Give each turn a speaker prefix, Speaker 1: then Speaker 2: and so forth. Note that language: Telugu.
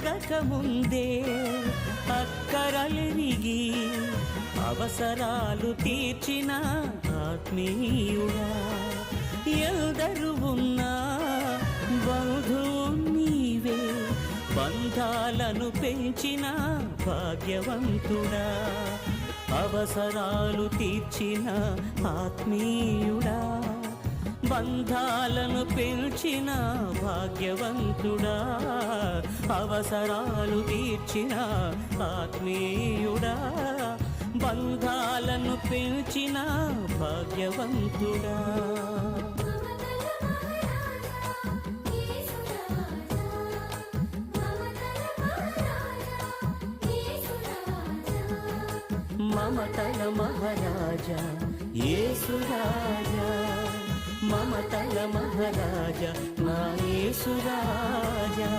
Speaker 1: అడగక ముందే అక్కరలిరిగి అవసరాలు తీర్చిన ఆత్మీయుడా, ఎల్దరు ఉన్నా బంధువు నీవే, బంధాలను పెంచిన భాగ్యవంతుడా, అవసరాలు తీర్చిన ఆత్మీయుడా, బంధాలను పెంచిన భాగ్యవంతుడా, అవసరాలు తీర్చిన ఆత్మీయుడా, బంధాలను పెంచిన భాగ్యవంతుడా. మమతల మహారాజా యేసు రాజా, మమతల మహారాజా నా యేసు రాజా.